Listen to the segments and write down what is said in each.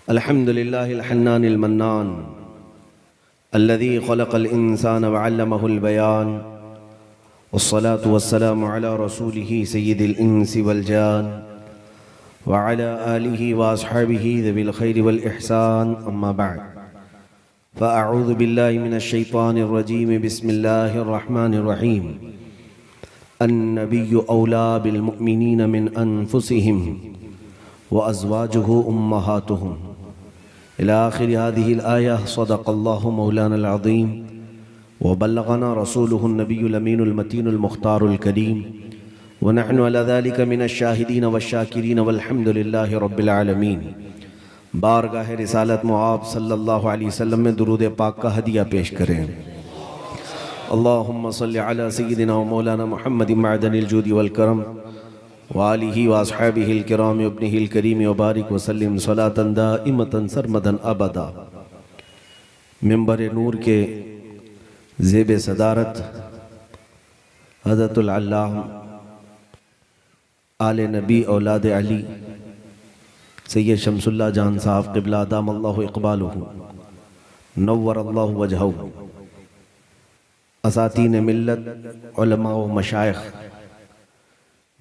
अल्हम्दुलिल्लाहिल हन्नानिल mannan अल्लज़ी ख़लक़ल इंसान वअल्लमहुल बयान वस्सलातु वस्सलामु अला रसूलिही सय्यिदिल इंसी वल जान व अला आलिही व अस्हाबिही ज़िल खैरि वल इहसान अम्मा बअद फ़अऊज़ु बिल्लाहि मिनश शैतानिर रजीम बिस्मिल्लाहिर रहमानिर रहीम अन्नबिय्यु औला बिल मुअमिनीन मिन अनफुसिहिम व अज़वाजुहु उम्महातुहुम इला आखिरि हादिहिल आया सदक़ल्लाहु मौलानल अज़ीम व बल्लगना रसूलुहुन नबियुल अमीनुल मतीनुल मुख्तारुल करीम व नहनु अला ज़ालिका मिनश शाहिदीन वश्शाकिरीन वल्हम्दुलिल्लाहि रब्बिल आलमीन। बारगाह रिसालत मुआब सल्लल्लाहु अलैहि वसल्लम में दुरूद पाक का हदिया पेश करें। अल्लाहुम्मा सल्लि अला सय्यिदिना व मौलाना मुहम्मदिन मअदनिल जूदि वल करम व आलिही व अस्हाबिहिल किराम व इब्निहिल करीम व बारिक व सल्लिम सलातन दाइमतन सरमदन अबदा। मिंबर नूर के ज़ेब सदारत हज़रतुल अल्लाह आले नबी औलाद अली सैयद शमसुल्लाह जान साहब क़िबला दामल्लाहु इक़बालुहु नव्वरल्लाहु वजहहु, असातीन मिल्लत उलमा व मशाइख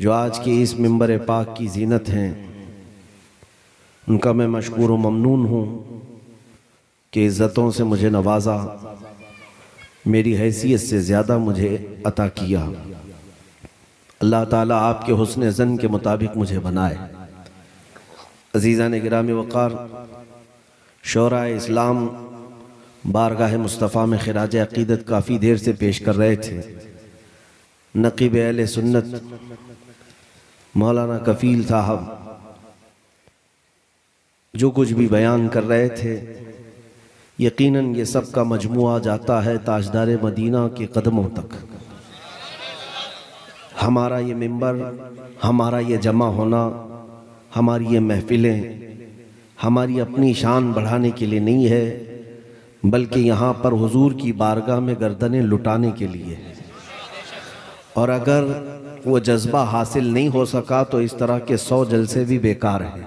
जो आज की इस मिंबर पाक की ज़ीनत हैं, उनका मैं मशकूर व ममनून हूँ कि इज़्ज़तों से मुझे नवाजा, मेरी हैसियत से ज़्यादा मुझे अता किया। अल्लाह ताला आपके हुस्न ज़न के मुताबिक मुझे बनाए। अज़ीज़ान गिरामी वक़ार, शोराए इस्लाम बारगाह मुस्तफ़ा में खिराज अक़ीदत काफ़ी देर से पेश कर रहे थे। नक़ीब अहले सुन्नत मौलाना कफ़ील साहब जो कुछ भी बयान कर रहे थे, यकीनन ये सब का मजमुआ जाता है ताजदार मदीना के कदमों तक। हमारा ये मिंबर, हमारा ये जमा होना, हमारी ये महफिलें हमारी अपनी शान बढ़ाने के लिए नहीं है, बल्कि यहाँ पर हुजूर की बारगाह में गर्दनें लुटाने के लिए है। और अगर वो जज्बा हासिल नहीं हो सका तो इस तरह के 100 जलसे भी बेकार हैं।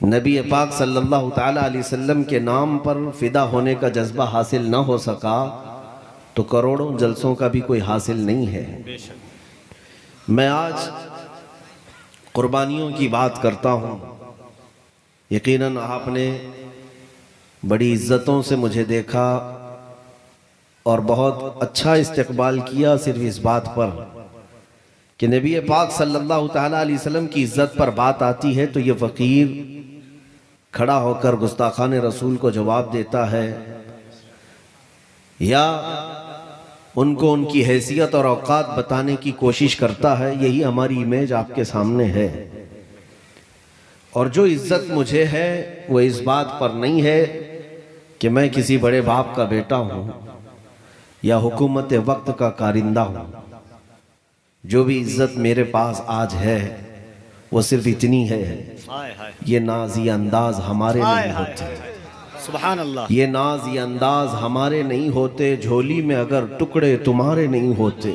नबी पाक सल्लल्लाहु ताला अलैहि वसल्लम के नाम पर फ़िदा होने का जज्बा हासिल ना हो सका तो करोड़ों जलसों का भी कोई हासिल नहीं है। मैं आज कुर्बानियों की बात करता हूँ। यकीनन आपने बड़ी इज्जतों से मुझे देखा और बहुत अच्छा इस्तकबाल किया, सिर्फ इस बात पर कि नबी पाक सल्लल्लाहु ताला अलैहि वसल्लम की इज्जत पर बात आती है तो ये फ़कीर खड़ा होकर गुस्ताखान रसूल को जवाब देता है या उनको उनकी हैसियत और औकात बताने की कोशिश करता है। यही हमारी इमेज आपके सामने है। और जो इज्जत मुझे है वो इस बात पर नहीं है कि मैं किसी बड़े बाप का बेटा हूँ या हुकूमत वक्त का कारिंदा हूँ। जो भी इज्जत मेरे पास आज है वो सिर्फ इतनी है, ये नाज ये अंदाज हमारे नहीं होते। सुभान अल्लाह। ये नाज ये अंदाज हमारे नहीं होते, झोली में अगर टुकड़े तुम्हारे नहीं होते,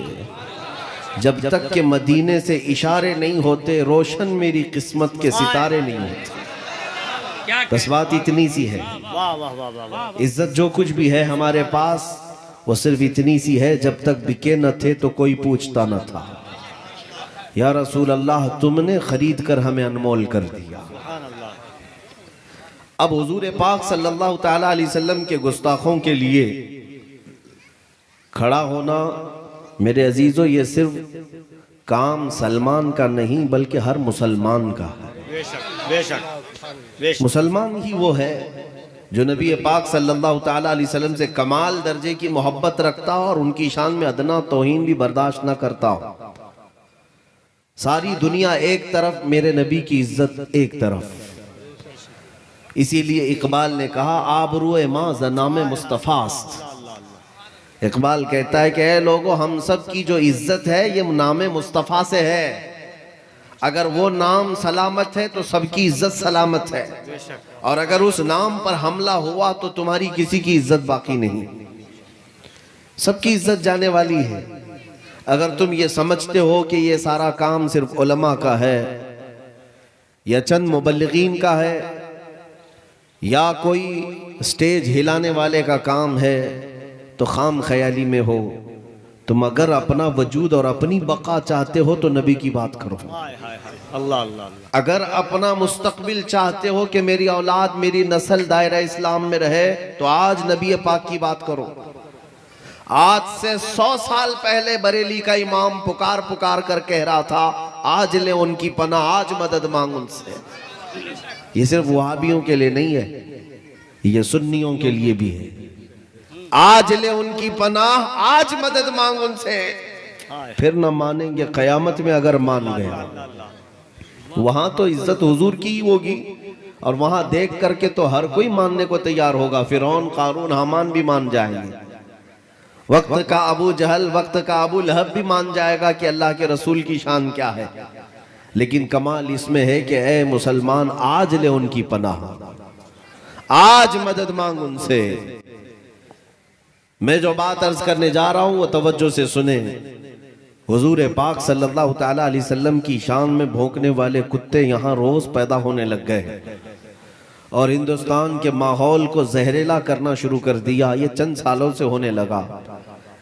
जब तक के मदीने से इशारे नहीं होते, रोशन मेरी किस्मत के सितारे नहीं होते। बस बात इतनी सी है। वाह वाह वाह वाह वाह। इज्जत जो कुछ भी है हमारे पास वो सिर्फ इतनी सी है, जब तक बिके न थे तो कोई पूछता न था। या रसूल अल्लाह, तुमने खरीद कर हमें अनमोल कर दिया। अब हुजूर पाक सल्लल्लाहु ताला अलैहि वसल्लम के गुस्ताखों के लिए खड़ा होना मेरे अजीजों, ये सिर्फ काम सलमान का नहीं बल्कि हर मुसलमान का है। बेशक बेशक। मुसलमान ही वो है जो नबी पाक सल्लल्लाहु ताला अलैहि वसल्लम से कमाल दर्जे की मोहब्बत रखता हो और उनकी शान में अदना तौहीन भी बर्दाश्त न करता हो। सारी दुनिया एक तरफ, मेरे नबी की इज्जत एक तरफ। इसीलिए इकबाल ने कहा आबरूए माँ ज़नामे मुस्तफ़ास्त। इकबाल कहता है कि ऐ लोगों, हम सब की जो इज्जत है ये नाम मुस्तफ़ा से है। अगर वो नाम सलामत है तो सबकी इज्जत सलामत है, और अगर उस नाम पर हमला हुआ तो तुम्हारी किसी की इज्जत बाकी नहीं, सबकी इज्जत जाने वाली है। अगर तुम ये समझते हो कि ये सारा काम सिर्फ उलमा का है या चंद मुबल्लिगीन का है या कोई स्टेज हिलाने वाले का काम है तो खाम ख्याली में हो। तुम अगर अपना वजूद और अपनी बका चाहते हो तो नबी की बात करो। हाय हाय हाय, अल्लाह अल्लाह अल्लाह। अगर अपना मुस्तकबिल चाहते हो कि मेरी औलाद मेरी नस्ल दायरा इस्लाम में रहे तो आज नबी पाक की बात करो। आज से 100 साल पहले बरेली का इमाम पुकार पुकार कर कह रहा था, आज ले उनकी पनाह, आज मदद मांग उनसे। ये सिर्फ वहाबियों के लिए नहीं है, ये सुन्नियों के लिए भी है। आज ले उनकी पनाह, आज मदद मांग उनसे। फिर ना मानेंगे कयामत में अगर मान गया। वहां तो इज्जत हुजूर की ही होगी और वहां देख करके तो हर कोई मानने को तैयार होगा। फिरौन, कारून, हामान भी मान जाएंगे। वक्त का अबू जहल, वक्त का अबू लहब भी मान जाएगा कि अल्लाह के रसूल की शान क्या है। लेकिन कमाल इसमें है कि ए मुसलमान, आज ले उनकी पनाह, आज मदद मांग उनसे। मैं जो बात अर्ज करने जा रहा हूं वो तवज्जो से सुने। हुजूर पाक सल्लल्लाहु ताला अलैहि वसल्लम की शान में भौंकने वाले कुत्ते यहाँ रोज पैदा होने लग गए और हिंदुस्तान के माहौल को जहरीला करना शुरू कर दिया। ये चंद सालों से होने लगा।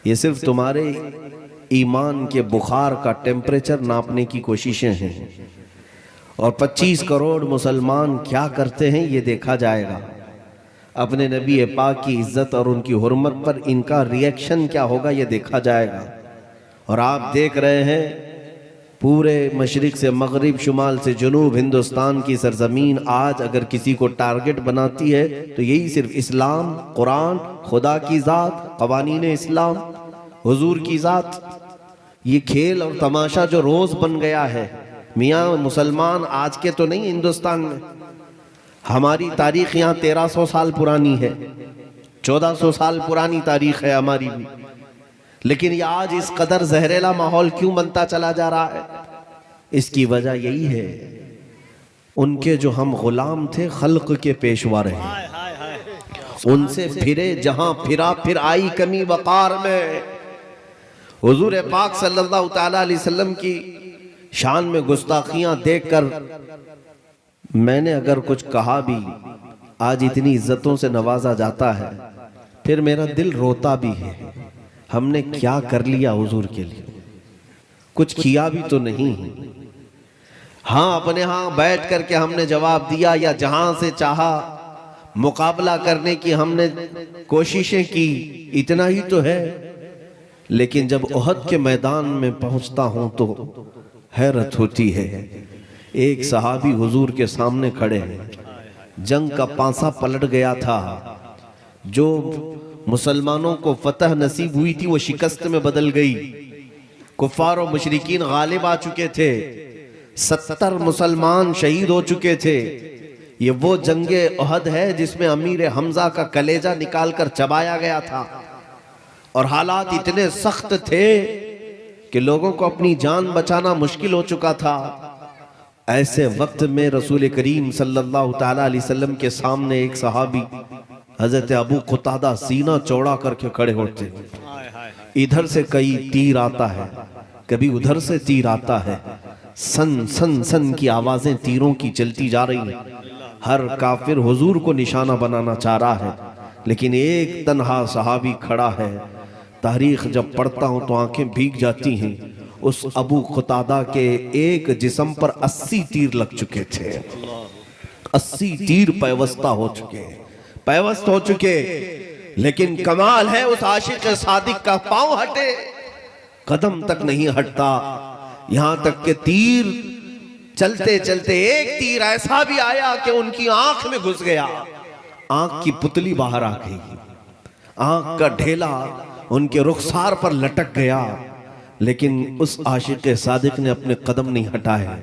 ये सिर्फ तुम्हारे ईमान के बुखार का टेम्परेचर नापने की कोशिशें हैं और 25 करोड़ मुसलमान क्या करते हैं ये देखा जाएगा। अपने नबी पाक की इज्जत और उनकी हुर्मत पर इनका रिएक्शन क्या होगा ये देखा जाएगा। और आप देख रहे हैं पूरे मशरिक से मगरिब, शुमाल से जुनूब, हिंदुस्तान की सरजमीन आज अगर किसी को टारगेट बनाती है तो यही सिर्फ इस्लाम, कुरान, खुदा की ज़ात, क़वानीन इस्लाम, हुजूर की ज़ात। ये खेल और तमाशा जो रोज़ बन गया है। मियाँ मुसलमान आज के तो नहीं, हिंदुस्तान में हमारी तारीख यहाँ 1300 साल पुरानी है, 1400 साल पुरानी तारीख है हमारी भी। लेकिन ये आज इस कदर जहरीला माहौल क्यों बनता चला जा रहा है? इसकी वजह यही है, उनके जो हम गुलाम थे खल्क के पेशवा रहे, उनसे फिरे जहां फिरा फिर आई कमी वकार में। हुजूर पाक सल्लल्लाहु ताला अलैहि वसल्लम की शान में गुस्ताखियां देखकर मैंने अगर कुछ कहा भी, आज इतनी इज्जतों से नवाजा जाता है, फिर मेरा दिल रोता भी है। हमने क्या कर लिया हुजूर के लिए? कुछ किया भी तो नहीं। हाँ, अपने यहाँ बैठ करके हमने जवाब दिया या जहां से चाहा मुकाबला करने की हमने कोशिशें की, इतना ही तो है। लेकिन जब ओहद के मैदान में पहुंचता हूं तो हैरत होती है। एक सहाबी हुजूर के सामने खड़े हैं, जंग का पांसा पलट गया था, जो मुसलमानों को फतह नसीब हुई थी वो शिकस्त में बदल गई। कुफार और मुशरिकीन गालिब आ चुके थे, 70 मुसलमान शहीद हो चुके थे। ये वो जंगे ओहद है जिसमें अमीर हमजा का कलेजा निकालकर चबाया गया था और हालात इतने सख्त थे कि लोगों को अपनी जान बचाना मुश्किल हो चुका था। ऐसे वक्त में रसूल करीम सल्लल्लाहु ताला अलैहि वसल्लम के सामने एक सहाबी हजरत अबू कुतादा सीना चौड़ा करके खड़े होते। इधर से कई तीर आता है, कभी उधर से तीर आता है, सन सन सन की आवाजें तीरों की चलती जा रही हैं। हर काफिर हुजूर को निशाना बनाना चाह रहा है, लेकिन एक तन्हा सहाबी खड़ा है। तारीख जब पढ़ता हूं तो आंखें भीग जाती हैं। उस अबू कुतादा के एक जिस्म पर 80 तीर लग चुके थे, 80 तीर पैवस्ता हो चुके, पैवस्त हो चुके। लेकिन कमाल है उस आशिक सादिक का, पांव हटे कदम तक नहीं हटता। यहां तक के तीर चलते चलते एक तीर ऐसा भी आया कि उनकी आंख में घुस गया, आंख की पुतली बाहर आ गई, आंख का ढेला उनके रुखसार पर लटक गया। लेकिन उस आशिक सादिक ने अपने कदम नहीं हटाए।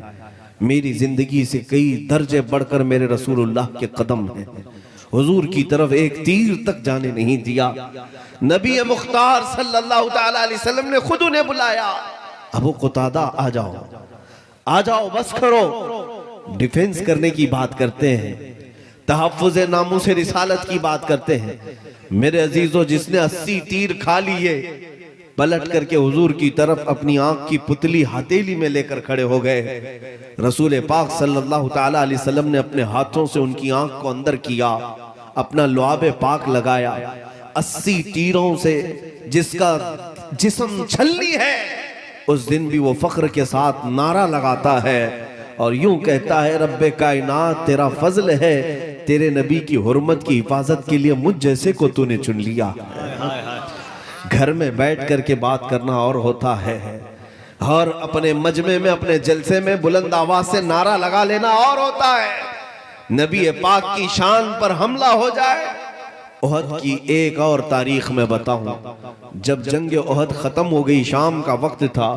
मेरी जिंदगी से कई दर्जे बढ़कर मेरे रसूलुल्लाह के कदम हैं। हुजूर की तरफ एक तीर तक जाने नहीं दिया। नबी मुख्तार सल्लल्लाहु ताला अलैहि वसल्लम ने खुद उन्हें बुलाया, अबू कुतादा आ जाओ, आ जाओ, बस करो। डिफेंस करने की बात करते हैं, तहफ़्फ़ुज़ नामूस रिसालत की बात करते हैं। मेरे अजीजों, जिसने 80 तीर खा लिए पलट करके हुजूर की तरफ अपनी आंख की पुतली हथेली में लेकर खड़े हो गए। रसूल पाक सल्लल्लाहु ताला अलैहि वसल्लम ने अपने हाथों से उनकी आंख को अंदर किया, अपना लुआबे पाक लगाया। 80 तीरों से जिसका जिस्म छलनी है, उस दिन भी वो फख्र के साथ नारा लगाता है और यूं कहता है, रब्बे कायनात तेरा फजल है, तेरे नबी की हुर्मत की हिफाजत के लिए मुझ जैसे को तूने चुन लिया। घर में बैठ करके बात करना और होता है, और अपने मजमे में अपने जलसे में बुलंद आवाज से नारा लगा लेना और होता है। नबी पाक की शान पर हमला हो जाए। ओहद की एक और तारीख में बताऊं, जब जंग ओहद खत्म हो गई, शाम का वक्त था,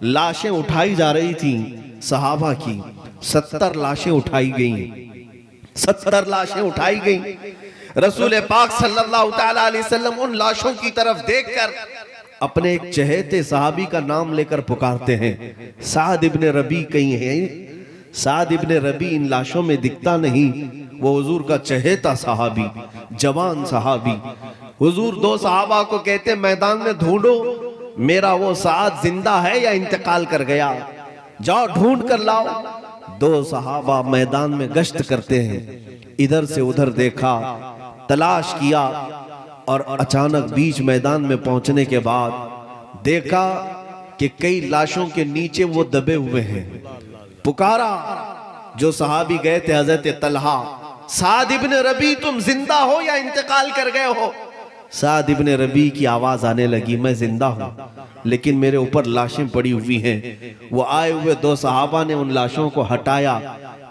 लाशें उठाई जा रही थी सहाबा की। 70 लाशें उठाई गई, 70 लाशें उठाई गई। रसूल पाक सल्लल्लाहु ताला अलैहि वसल्लम उन लाशों की तरफ देखकर अपने एक चहेते सहाबी का नाम लेकर पुकारते हैं, साद इब्ने रबी कहीं है? साद इब्ने रबी इन लाशों में दिखता नहीं। वो हुजूर का चहेता सहाबी, जवान सहाबी। हुजूर 2 सहाबा को कहते, मैदान में ढूंढो मेरा वो साद जिंदा है या इंतकाल कर गया, जाओ ढूंढ कर लाओ। 2 सहाबा मैदान में गश्त करते हैं, इधर से उधर देखा, तलाश किया, और अचानक बीच मैदान में पहुंचने के बाद देखा कि कई लाशों के नीचे वो दबे हुए हैं। पुकारा, जो सहाबी गए थे हजरत तलहा, साद इब्ने रबी तुम जिंदा हो या इंतकाल कर गए हो? साद इब्ने रबी की आवाज आने लगी, मैं जिंदा हूं, लेकिन मेरे ऊपर लाशें पड़ी हुई हैं। वो आए हुए 2 सहाबा ने उन लाशों को हटाया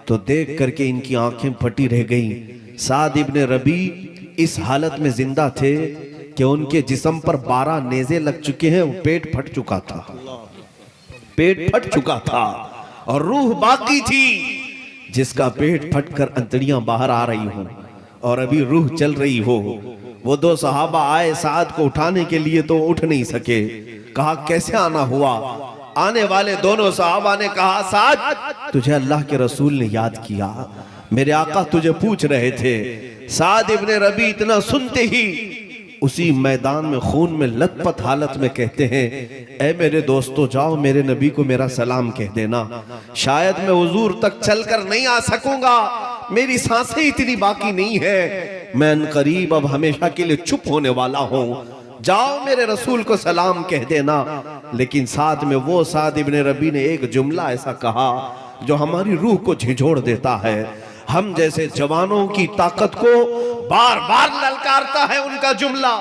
तो देख करके इनकी आंखें फटी रह गईं। साद इब्ने रबी इस हालत में जिंदा थे कि उनके जिस्म पर 12 नेज़े लग चुके हैं, पेट फट चुका था, पेट फट चुका था और रूह बाकी थी, जिसका पेट फटकर अंतड़ियां बाहर आ रही हो और अभी रूह चल रही हो। वो 2 सहाबा आए साद को उठाने के लिए तो उठ नहीं सके। कहा, कैसे आना हुआ? आने वाले दोनों सहाबा ने कहा, साद तुझे अल्लाह के रसूल ने याद किया, मेरे आका तुझे पूछ रहे थे। साद इब्ने रबी इतना सुनते ही उसी मैदान में खून में लथपथ हालत में कहते हैं, ऐ मेरे दोस्तों जाओ मेरे नबी को मेरा सलाम कह देना, शायद मैं हुजूर तक चलकर नहीं आ सकूंगा, मेरी सांसें इतनी बाकी नहीं है, मैं अनकरीब अब हमेशा के लिए चुप होने वाला हूं, जाओ मेरे रसूल को सलाम कह देना। लेकिन साथ में वो साद इब्ने रबी ने एक जुमला ऐसा कहा जो हमारी रूह को झिझोड़ देता है। हम जैसे जवानों की ताकत को बार बार ललकारता है उनका जुमला,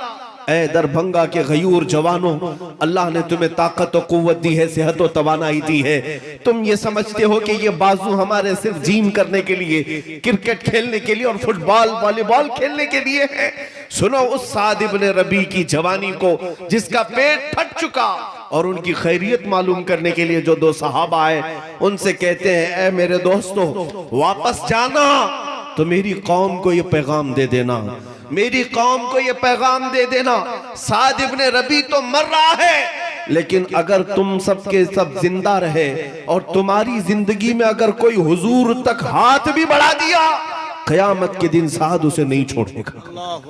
ऐ दरभंगा के गयूर जवानों, अल्लाह ने तुम्हें ताकत और कुव्वत दी है, सेहत और तवानाई दी है, तुम ये समझते हो कि ये बाजू हमारे सिर्फ जिम करने के लिए, क्रिकेट खेलने के लिए और फुटबॉल वॉलीबॉल खेलने के लिए है? सुनो उस साद इब्ने रबी की जवानी को जिसका पेट फट चुका, और उनकी खैरियत मालूम करने के लिए जो 2 सहाबा आए उनसे कहते हैं, ऐ मेरे दोस्तों वापस जाना तो मेरी कौम को ये पैगाम दे देना, मेरी कौम को ये पैगाम दे देना, साद इब्ने रबी तो मर रहा है, लेकिन अगर तुम सबके सब जिंदा रहे और तुम्हारी जिंदगी में अगर कोई हुजूर तक हाथ भी बढ़ा दिया, कयामत के दिन साद उसे नहीं छोड़ेगा,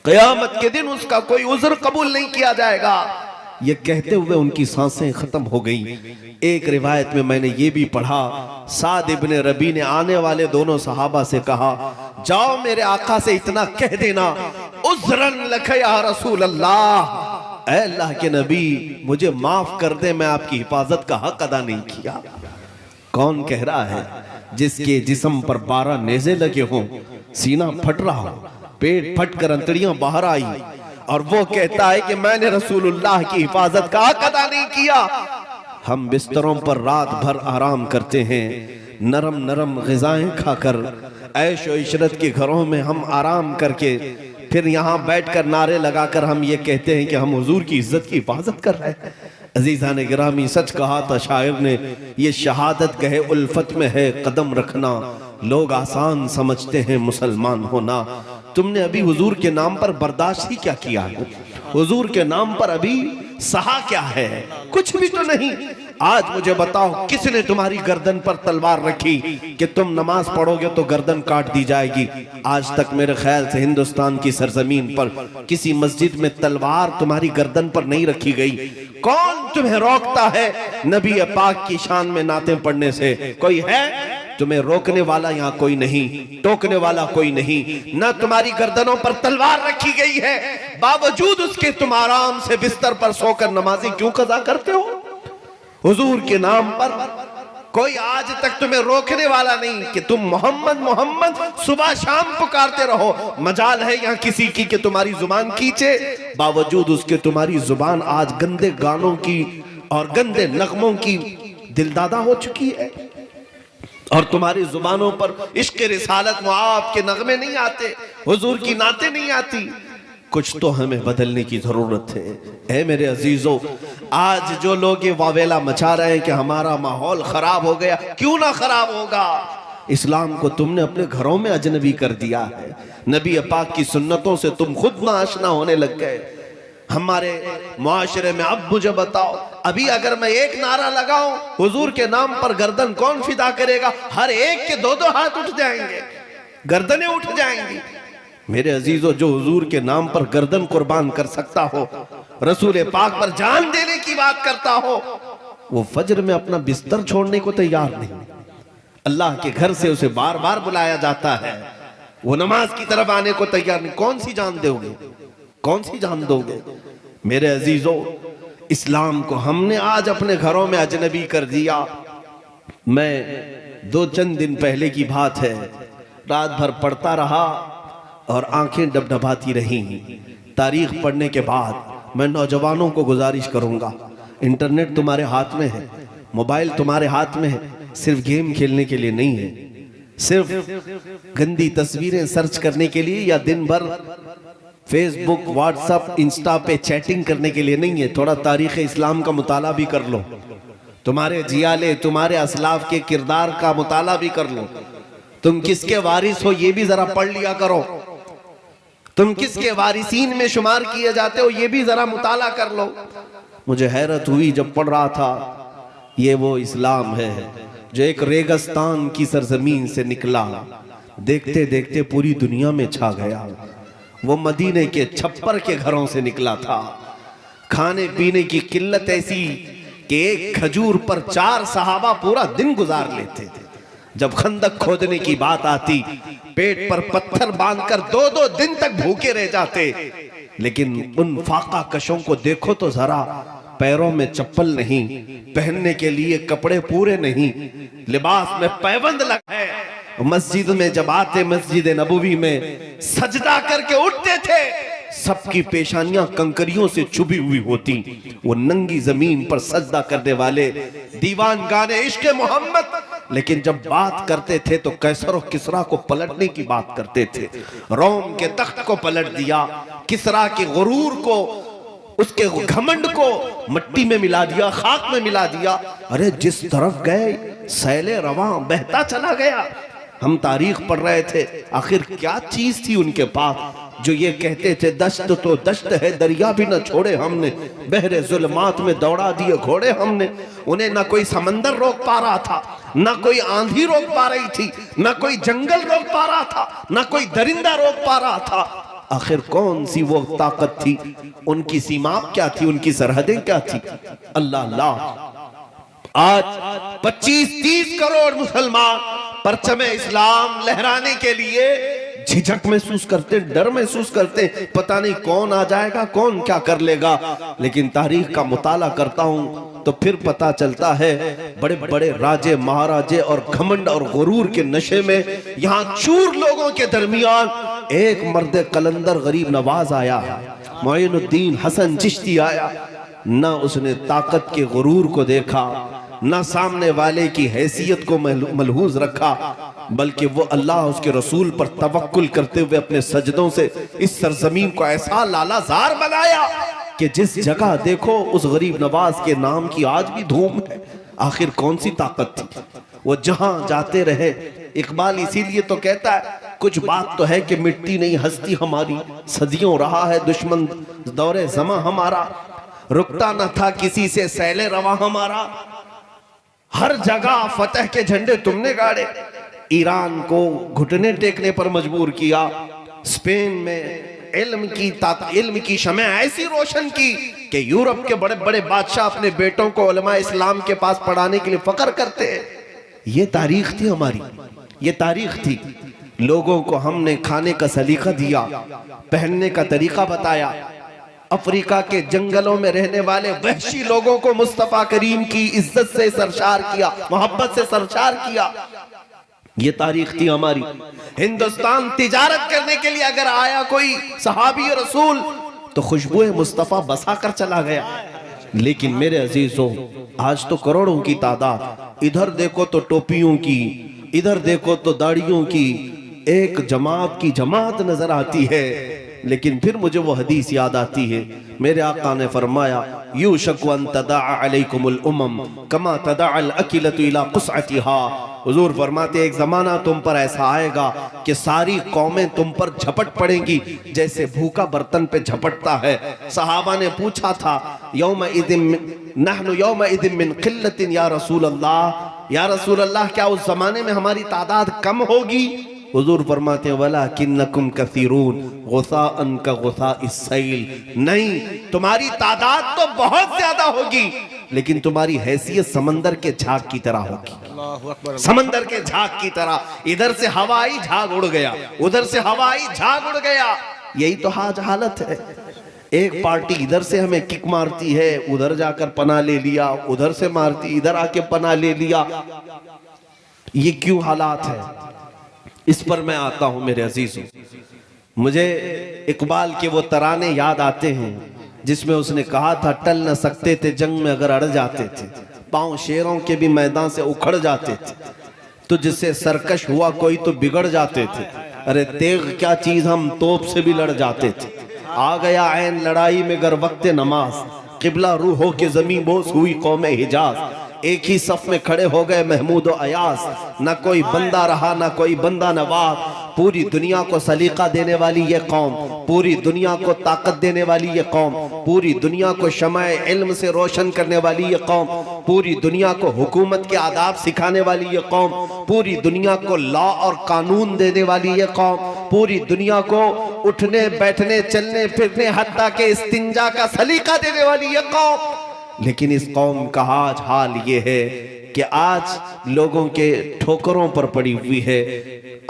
कयामत के दिन उसका कोई उज़्र कबूल नहीं किया जाएगा। ये कहते हुए उनकी सांसें खत्म हो गई। एक रिवायत में मैंने ये भी पढ़ा, साद इब्ने रबी ने आने वाले दोनों सहाबा से कहा, जाओ मेरे आका से इतना कह देना, उज़्रन लक या रसूल अल्लाह, ऐ अल्लाह के नबी मुझे माफ कर दे, मैं आपकी हिफाजत का हक अदा नहीं किया। कौन कह रहा है? जिसके जिस्म पर 12 नेज़े लगे हों, सीना फट रहा हो, पेट फटकर अंतड़ियां बाहर आई, और वो कहता है कि मैंने रसूलुल्लाह की हिफाजत का हक अदा नहीं किया। हम बिस्तरों पर रात भर आराम करते हैं, नरम नरम ग़िज़ाएं खाकर, ऐश और इशरत के घरों में हम आराम करके फिर यहाँ बैठकर नारे लगाकर हम ये कहते हैं कि हम हुजूर की इज्जत की हिफाजत कर रहे हैं। अजीज़ान गिरामी, सच कहा था शायर ने, ये शहादत कहे उल्फत में है कदम रखना, लोग आसान समझते हैं मुसलमान होना। तुमने अभी हुजूर के नाम पर बर्दाश्त ही क्या किया है? हुजूर के नाम पर अभी सहा क्या है? कुछ भी तो नहीं। आज मुझे बताओ किसने तुम्हारी गर्दन पर तलवार रखी कि तुम नमाज पढ़ोगे तो गर्दन काट दी जाएगी? आज तक मेरे ख्याल से हिंदुस्तान की सरजमीन पर किसी मस्जिद में तलवार तुम्हारी गर्दन पर नहीं रखी गई। कौन तुम्हें रोकता है नबी पाक की शान में नातें पढ़ने से? कोई है? तुम्हें रोकने वाला यहाँ कोई नहीं, टोकने वाला कोई नहीं। न तुम्हारी गर्दनों पर तलवार रखी गई है, बावजूद उसके तुम आराम से बिस्तर पर सोकर नमाजें क्यों कज़ा करते हो? हुजूर के नाम पर कोई आज तक तुम्हें रोकने वाला नहीं कि तुम मोहम्मद मोहम्मद सुबह शाम पुकारते रहो। मजाल है यहाँ किसी की कि तुम्हारी जुबान खींचे, बावजूद उसके तुम्हारी जुबान आज गंदे गानों की और गंदे नगमों की दिलदादा हो चुकी है, और तुम्हारी जुबानों पर इश्क रिसालत मुआब के नगमे नहीं आते, हुजूर की नाते नहीं आती। कुछ तो हमें बदलने की जरूरत है। ऐ मेरे अजीजों, आज जो लोग ये वावेला मचा रहे हैं कि हमारा माहौल खराब हो गया, क्यों ना खराब होगा? इस्लाम को तुमने अपने घरों में अजनबी कर दिया है। नबी पाक की सुन्नतों से तुम खुद ना आशना होने लग गए। हमारे मुआशरे में अब मुझे बताओ, अभी अगर मैं एक नारा लगाऊं हुजूर के नाम पर, गर्दन कौन फिदा करेगा? हर एक के दो दो हाथ उठ जाएंगे, गर्दनें उठ जाएंगी। मेरे अजीजों, जो हुजूर के नाम पर गर्दन कुर्बान कर सकता हो, रसूल पाक पर जान देने की बात करता हो, वो फजर में अपना बिस्तर छोड़ने को तैयार नहीं। अल्लाह के घर से उसे बार बार बुलाया जाता है, वो नमाज की तरफ आने को तैयार नहीं। कौन सी जान दोगे? कौन सी जान दोगे? मेरे अजीजों, इस्लाम को हमने आज अपने घरों में अजनबी कर दिया। मैं दो चंद दिन पहले की बात है, रात भर पढ़ता रहा और आंखें डबडबाती रही। तारीख पढ़ने के बाद मैं नौजवानों को गुजारिश करूंगा, इंटरनेट तुम्हारे हाथ में है, मोबाइल तुम्हारे हाथ में है, सिर्फ गेम खेलने के लिए नहीं है, सिर्फ गंदी तस्वीरें सर्च करने के लिए या दिन भर फेसबुक व्हाट्सएप इंस्टा पे चैटिंग करने के लिए नहीं है। थोड़ा तारीख इस्लाम का मुताला भी कर लो, तुम्हारे जियाले तुम्हारे असलाफ के किरदार का मुताला भी कर लो। तुम किसके वारिस हो ये भी जरा पढ़ लिया करो, तुम किसके वारिसीन में शुमार किए जाते हो ये भी जरा मुताला कर लो। मुझे हैरत हुई जब पढ़ रहा था, ये वो इस्लाम है जो एक रेगिस्तान की सरजमीन से निकला, देखते देखते पूरी दुनिया में छा गया। वो मदीने के छप्पर के घरों से निकला था। खाने पीने की किल्लत ऐसी कि एक खजूर पर 4 सहाबा पूरा दिन गुजार लेते थे। जब खंदक खोदने की बात आती, पेट पर पत्थर बांधकर 2-2 दिन तक भूखे रह जाते। लेकिन उन फाका कशों को देखो तो जरा, पैरों में चप्पल नहीं, पहनने के लिए कपड़े पूरे नहीं, लिबास में पैबंद लगा है। मस्जिद में जब आते, मस्जिद नबवी में सजदा करके उठते थे, सबकी पेशानियां कंकरियों से चुभी हुई होती। वो नंगी जमीन पर सजदा करने वाले दीवान गाने इश्क मोहम्मद, लेकिन जब बात करते थे तो कैसर और किसरा को पलटने की बात करते थे। रोम के तख्त को पलट दिया, किसरा के गुरूर को, उसके घमंड को मट्टी में मिला दिया, खाक में मिला दिया। अरे जिस तरफ गए सैले रवां बहता चला गया। हम तारीख पढ़ रहे थे, आखिर क्या चीज थी उनके पास जो ये कहते थे दश्त तो दश्त है, दरिया भी न छोड़े हमने, बहरे जुल्मात में दौड़ा दिए घोड़े हमने। उन्हें ना कोई समंदर रोक पा रहा था, ना कोई आंधी रोक पा रही थी, ना कोई जंगल रोक पा रहा था, ना कोई दरिंदा रोक पा रहा था। आखिर कौन सी वो ताकत थी? उनकी सीमा क्या थी? उनकी सरहदें क्या थी? अल्लाह अल्लाह। आज 25-30 करोड़ मुसलमान परचम इस्लाम लहराने के लिए झिझक महसूस करते, डर महसूस करते, पता नहीं कौन आ जाएगा, कौन क्या कर लेगा। लेकिन तारीख का मुताला करता हूं तो फिर पता चलता है बड़े बड़े राजे महाराजे और घमंड और गुरूर के नशे में यहाँ चूर लोगों के दरमियान एक मर्द कलंदर गरीब नवाज आया, मोइनुद्दीन हसन चिश्ती आया। न उसने ताकत के गुरूर को देखा, न सामने वाले की हैसियत को मलहूज रखा, बल्कि वो अल्लाह उसके रसूल पर तवक्कुल करते हुए अपने सजदों से इस सरजमीन को ऐसा लालाजार बनाया कि जिस जगह देखो उस गरीब नवाज के नाम की आज भी धूम है। आखिर कौन सी ताकत थी? वो जहां जाते रहे। इकबाल इसीलिए तो कहता है कुछ बात तो है कि मिटती नहीं हस्ती हमारी, सदियों रहा है दुश्मन दौरे ज़मा हमारा, रुकता न था किसी से सैले रवा हमारा। हर जगह फतह के झंडे तुमने गाड़े, ईरान को घुटने टेकने पर मजबूर किया, स्पेन में इल्म की शमअ ऐसी रोशन की कि यूरोप के बड़े बड़े बादशाह अपने बेटों को उलमा इस्लाम के पास पढ़ाने के लिए फख्र करते हैं। ये तारीख थी हमारी, ये तारीख थी। लोगों को हमने खाने का सलीका दिया, पहनने का तरीका बताया। अफ्रीका के जंगलों में रहने वाले वहशी लोगों को मुस्तफा करीम की इज्जत से सरशार किया, मोहब्बत से सरशार किया। ये तारीख थी हमारी। हिंदुस्तान तिजारत करने के लिए अगर आया कोई सहाबी रसूल तो खुशबू मुस्तफा बसा कर चला गया। लेकिन मेरे अजीजों, आज तो करोड़ों की तादाद, इधर देखो तो टोपियों की, इधर देखो तो दाढ़ियों की एक जमात की जमात नजर आती है। लेकिन फिर मुझे वो हदीस याद आती है, मेरे आका ने फरमाया, यूशकु अन तदाअ अलैकुमुल उमम कमा तदाअल अकिलतु इला कुसअतिहा। हुजूर फरमाते एक जमाना तुम पर ऐसा आएगा कि सारी कौमें तुम पर झपट पड़ेंगी जैसे भूखा बर्तन पे झपटता है। सहाबा ने पूछा था, नहनु यौमइदिन मिन किल्लतिन या रसूल अल्लाह, या रसूल अल्लाह क्या उस जमाने में हमारी तादाद कम होगी? हुजूर फरमाते वलाकिन्नकुम कसीरून गुसाअन का गुसाइस सैल, नहीं तुम्हारी तादाद तो बहुत ज्यादा होगी लेकिन तुम्हारी हैसियत समंदर के झाग की तरह होगी, समंदर के झाग की तरह। इधर से हवाई झाग उड़ गया, उधर से हवाई झाग उड़ गया। यही तो आज हालत है। एक पार्टी इधर से हमें किक मारती है, उधर जाकर पनाह ले लिया, उधर से मारती इधर आके पनाह ले लिया। ये क्यों हालात है? इस पर मैं आता हूं मेरे अजीजों। मुझे इकबाल के वो तराने याद आते हैं जिसमें उसने कहा था, टल न सकते थे जंग में अगर अड़ जाते थे, पांव शेरों के भी मैदान से उखड़ जाते थे, तो जिससे सरकश हुआ कोई तो बिगड़ जाते थे। अरे तेग क्या चीज, हम तोप से भी लड़ जाते थे। आ गया ऐन लड़ाई में गर वक्त नमाज, किबला रूह हो के जमीन बोस हुई कौमे हिजाज। एक ही सफ में खड़े हो गए महमूद और अयास, ना कोई बंदा रहा ना कोई बंदा नवाज। पूरी दुनिया को सलीका देने वाली ये कौम, पूरी दुनिया को ताकत देने वाली ये कौम, पूरी दुनिया को शमाए इल्म से रोशन करने वाली ये कौम, पूरी दुनिया को हुकूमत के आदाब सिखाने वाली ये कौम, पूरी दुनिया को लॉ और कानून देने वाली ये कौम, पूरी दुनिया को उठने बैठने चलने फिरने हत्ता के इस्तिंजा का सलीका देने वाली ये कौम। लेकिन इस कौम का आज हाल ये है कि आज लोगों के ठोकरों पर पड़ी हुई है।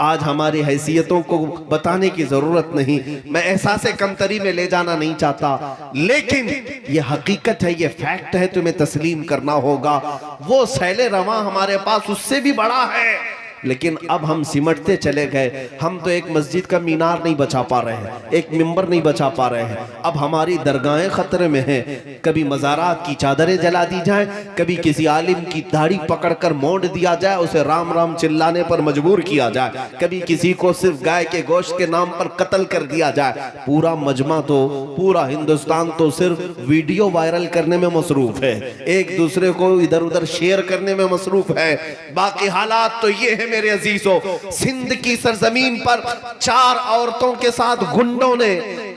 आज हमारी हैसियतों को बताने की जरूरत नहीं, मैं एहसासे कमतरी में ले जाना नहीं चाहता, लेकिन ये हकीकत है, ये फैक्ट है, तुम्हें तस्लीम करना होगा। वो सैले रवा हमारे पास उससे भी बड़ा है, लेकिन अब हम सिमटते चले गए। हम तो एक मस्जिद का मीनार नहीं बचा पा रहे हैं, एक मिंबर नहीं बचा पा रहे हैं। अब हमारी दरगाहें खतरे में हैं। कभी मज़ारात की चादरें जला दी जाए, कभी किसी आलिम की दाढ़ी पकड़कर मोड़ दिया जाए, उसे राम राम चिल्लाने पर मजबूर किया जाए, कभी किसी को सिर्फ गाय के गोश्त के नाम पर कत्ल कर दिया जाए। पूरा मजमा तो, पूरा हिंदुस्तान तो सिर्फ वीडियो वायरल करने में मसरूफ है, एक दूसरे को इधर उधर शेयर करने में मसरूफ है। बाकी हालात तो ये है मेरे अजीजों, सिंध की सरजमीन पर 4 औरतों के साथ गुंडों ने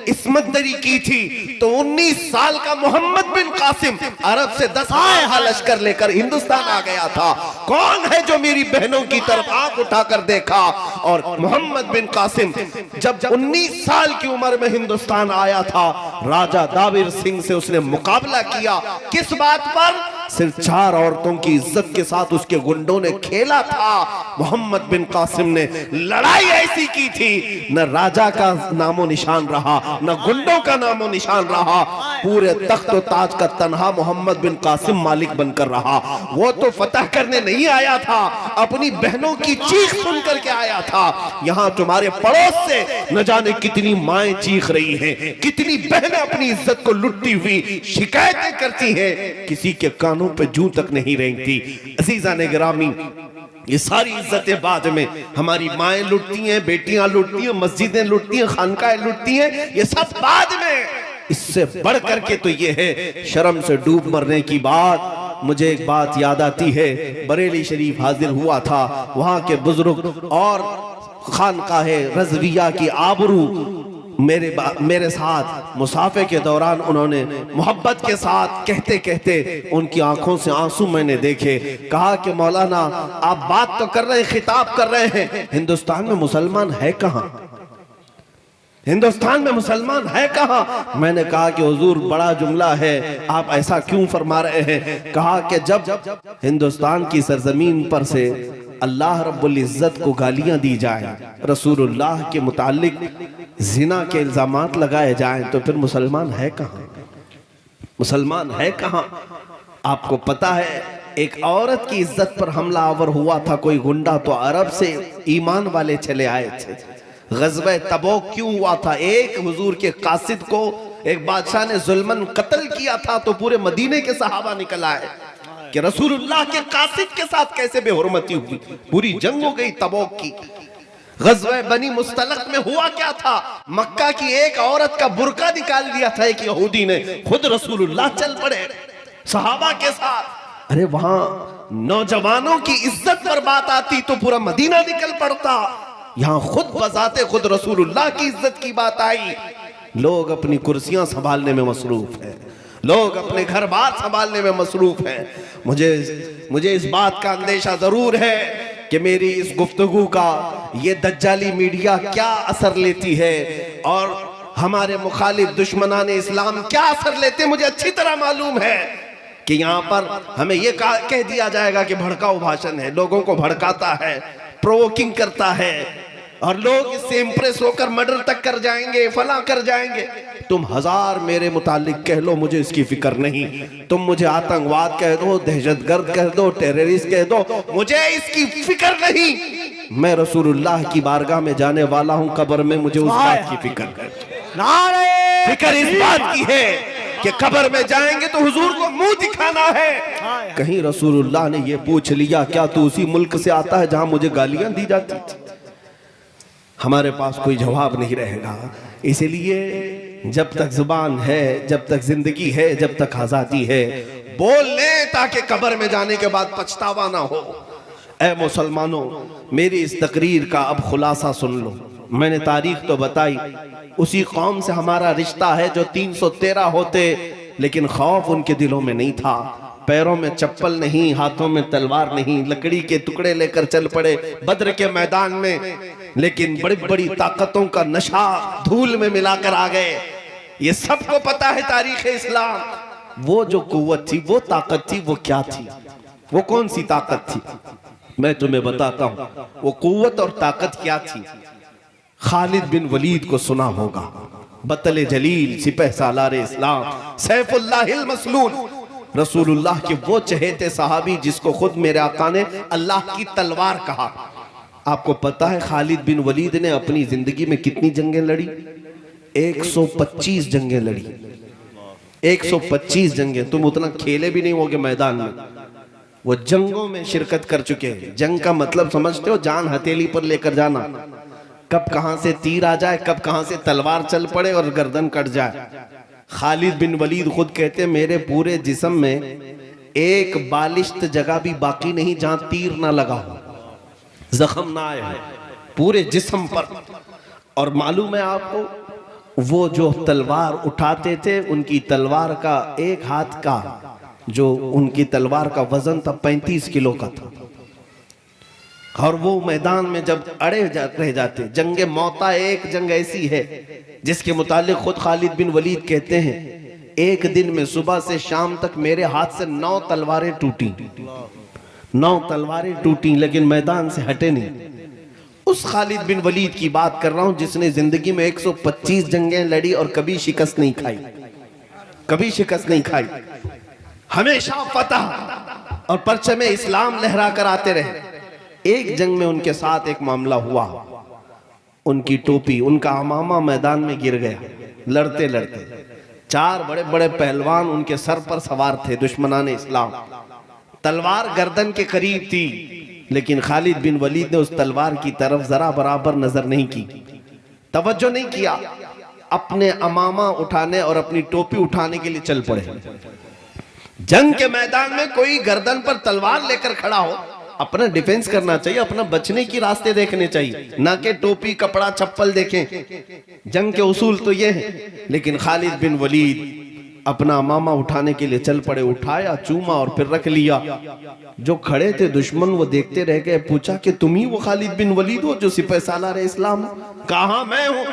इस्मत दरी की थी, तो 19 साल का मोहम्मद बिन कासिम अरब से 10 लश्कर लेकर हिंदुस्तान आ गया था। कौन है जो मेरी बहनों की तरफ आंख उठाकर देखा? और मोहम्मद बिन कासिम जब 19 साल की उम्र में हिंदुस्तान आया था, राजा दाबिर सिंह से उसने मुकाबला किया। किस बात पर? सिर्फ 4 औरतों की इज्जत के साथ उसके गुंडों ने खेला था। मोहम्मद बिन कासिम ने लड़ाई ऐसी की थी, न राजा का नामो निशान रहा, न गुंडों का नामो निशान रहा। पूरे तख्त और ताज का तन्हा मोहम्मद बिन कासिम मालिक बनकर रहा। वो तो फतह करने नहीं आया था, अपनी बहनों की चीख सुन करके आया था। यहाँ तुम्हारे पड़ोस से न जाने कितनी माएं चीख रही हैं, कितनी बहनें अपनी इज्जत को लुटती हुई शिकायतें करती हैं, किसी के कानों पे जूं तक नहीं रेंगती। अजीजा ने गिरामी, ये सारी इज्जतें बाद में हमारी माएं लुटती हैं, बेटियां लुटती हैं, मस्जिदें लुटती हैं, खानकाएं लुटती हैं, ये सब बाद में। इससे बढ़ करके तो ये है शर्म से डूब मरने की बात। मुझे एक बात याद आती है, बरेली शरीफ हाजिर हुआ था, वहां के बुजुर्ग और खानकाहे रज़विया की आबरू मेरे साथ मुसाफे के दौरान उन्होंने मोहब्बत के साथ कहते कहते उनकी आंखों से आंसू मैंने देखे। कहा कि मौलाना आप बात तो कर रहे हैं, खिताब कर रहे हैं, हिंदुस्तान में मुसलमान है कहां? हिंदुस्तान में मुसलमान है कहां? मैंने कहा कि हुजूर बड़ा जुमला है, आप ऐसा क्यों फरमा रहे हैं? कहा कि जब हिंदुस्तान की सरजमीन पर से अल्लाह रब्बुल इज्जत को गालियां दी जाए, रसूलुल्लाह के मुतालिक जिना के इल्जामात लगाए जाएं, तो फिर मुसलमान है कहां? मुसलमान है कहां? आपको पता है एक औरत की इज्जत पर हमला आवर हुआ था कोई गुंडा, तो अरब से ईमान वाले चले आए थे। ग़ज़वे तबूक क्यों हुआ था? एक हुजूर के कासिद को एक बादशाह ने जुल्मन कत्ल किया था, तो पूरे मदीने के सहाबा निकल आए कि रसूलुल्लाह के कासिद के साथ कैसे बेहुरमती हुई। पूरी जंग हो गई तबूक की। ग़ज़वे बनी मुस्तलक में हुआ क्या था? मक्का की एक औरत का बुर्का निकाल दिया था एक यहूदी ने, खुद रसूलुल्लाह चल पड़े सहाबा के साथ। अरे वहां नौजवानों की इज्जत पर बात आती तो पूरा मदीना निकल पड़ता, यहां खुद बजाते खुद रसूलुल्लाह की इज्जत की बात आई। लोग अपनी कुर्सियां संभालने में मसरूफ हैं, लोग अपने घर बार संभालने में मसरूफ हैं। मुझे इस बात का अंदेशा जरूर है कि मेरी इस गुफ्तगू का ये दज्जाली मीडिया क्या असर लेती है और हमारे मुखालिफ दुश्मनान इस्लाम क्या असर लेते हैं, मुझे अच्छी तरह मालूम है कि यहाँ पर हमें ये कह दिया जाएगा कि भड़काऊ भाषण है, लोगों को भड़काता है, प्रोवोकिंग करता है, और लोग इससे इंप्रेस होकर मर्डर तक कर जाएंगे, फला कर जाएंगे। तुम हजार मेरे मुतालिक कह लो, मुझे इसकी फिक्र नहीं। तुम मुझे आतंकवाद कह दो, दहशतगर्द कह दो, टेररिस्ट कह दो, मुझे इसकी फिक्र नहीं। मैं रसूलुल्लाह की बारगाह में जाने वाला हूं, कब्र में मुझे उस बात की फिक्र है। फिक्र इस बात की है कि कब्र में जाएंगे तो हुजूर को मुंह दिखाना है। कहीं रसूलुल्लाह ने ये पूछ लिया क्या तू उसी मुल्क से आता है जहां मुझे गालियां दी जाती थी? हमारे पास कोई जवाब नहीं रहेगा। इसलिए जब तक जुबान है, जब तक जिंदगी है, जब तक आजादी है, बोल ले ताकि कब्र में जाने के बाद पछतावा ना हो। ऐ मुसलमानों, मेरी इस तकरीर का अब खुलासा सुन लो। मैंने तारीख तो बताई, उसी कौम से हमारा रिश्ता है जो 313 होते, लेकिन खौफ उनके दिलों में नहीं था। पैरों में चप्पल नहीं, हाथों में तलवार नहीं, लकड़ी के टुकड़े लेकर चल पड़े बद्र के मैदान में, लेकिन बड़ी बड़ी ताकतों का नशा धूल में मिलाकर आ गए। ये सबको पता है तारीख इस्लाम। वो जो कुव्वत थी, वो ताकत थी, वो क्या थी? वो कौन सी ताकत थी? मैं तुम्हें बताता हूं वो कुव्वत और ताकत क्या थी। खालिद बिन वलीद को सुना होगा, बतले जलील, सिपह सालार इस्लाम, सैफुल्लाहिल मसलूल, रसूलुल्लाह के वो चहेते सहाबी जिसको खुद मेरे आका ने अल्लाह की तलवार कहा। आपको पता है खालिद बिन वलीद ने अपनी जिंदगी में कितनी जंगें लड़ी? 125 जंगें लड़ी। 125 जंगें। तुम उतना खेले भी नहीं होगे मैदान में, वो जंगों में शिरकत कर चुके हैं। जंग का मतलब समझते हो? जान हथेली पर लेकर जाना, कब कहां से तीर आ जाए, कब कहां से तलवार चल पड़े और गर्दन कट जाए। खालिद बिन वलीद खुद कहते मेरे पूरे जिस्म में एक बालिश्त जगह भी बाकी नहीं जहां तीर ना लगा हो, जख्म ना आए पूरे जिस्म पर। और मालूम है आपको, वो जो तलवार उठाते थे, उनकी तलवार का एक हाथ का जो उनकी तलवार का वजन था 35 किलो का था। और वो मैदान में जब रह जाते, जंगे मौता एक जंग ऐसी है जिसके मुतालिक खुद खालिद बिन वलीद कहते हैं एक दिन में सुबह से शाम तक मेरे हाथ से 9 तलवारें टूटी, 9 तलवारें टूटी, लेकिन मैदान से हटे नहीं। उस खालिद बिन वलीद की बात कर रहा हूं जिसने जिंदगी में 125 जंगें लड़ी और कभी शिकस्त नहीं खाई, कभी शिकस्त नहीं खाई, हमेशा फतह और परचम इस्लाम लहरा कर आते रहे। एक जंग में उनके साथ एक मामला हुआ, उनकी टोपी, उनका अमामा मैदान में गिर गया। लड़ते लड़ते 4 बड़े बड़े पहलवान उनके सर पर सवार थे, दुश्मनान इस्लाम। तलवार गर्दन के करीब थी, लेकिन खालिद बिन वलीद ने उस तलवार की तरफ जरा बराबर नजर नहीं की, तवज्जो नहीं किया। अपने अमामा उठाने और अपनी टोपी उठाने के लिए चल पड़े। जंग के मैदान में कोई गर्दन पर तलवार लेकर खड़ा हो अपना डिफेंस करना चाहिए, अपना बचने की रास्ते देखने चाहिए, ना कि टोपी कपड़ा चप्पल देखें। जंग के उसूल तो ये हैं। लेकिन खालिद बिन वलीद अपना अमामा उठाने के लिए चल पड़े, उठाया, चूमा और फिर रख लिया। जो खड़े थे दुश्मन वो देखते रह गए। पूछा कि तुम ही वो खालिद बिन वलीद हो जो सिपह सालार इस्लाम? कहा मैं हूं।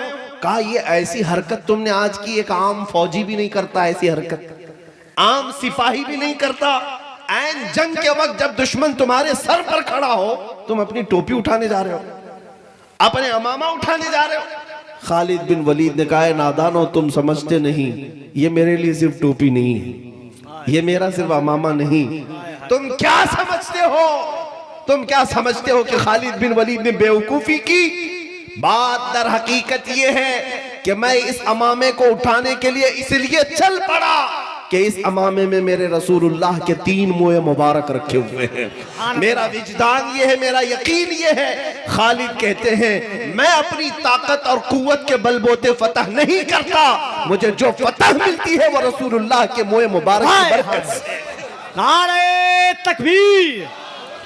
कहा ये ऐसी हरकत तुमने आज की, एक आम फौजी भी नहीं करता ऐसी हरकत, आम सिपाही भी नहीं करता। ऐन जंग के वक्त जब दुश्मन तुम्हारे सर पर खड़ा हो, तुम अपनी टोपी उठाने जा रहे हो, अपने अमामा उठाने जा रहे हो। खालिद बिन वलीद ने कहा, नादानो तुम समझते नहीं, ये मेरे लिए सिर्फ टोपी नहीं है, ये मेरा सिर्फ अमामा नहीं। तुम क्या समझते हो, तुम क्या समझते हो कि खालिद बिन वलीद ने बेवकूफी की? बात दर हकीकत ये है कि मैं इस अमामे को उठाने के लिए इसलिए चल पड़ा कि इस अमामे में मेरे रसूलुल्लाह के 3 मोए मुबारक रखे हुए हैं। मेरा विजदान ये है, मेरा यकीन ये है। खालिद कहते हैं मैं अपनी ताकत और कुव्वत के बलबूते फतह नहीं करता, मुझे जो फतह मिलती है वो रसूलुल्लाह के मोए मुबारक की बरकत से। नारे तकबीर,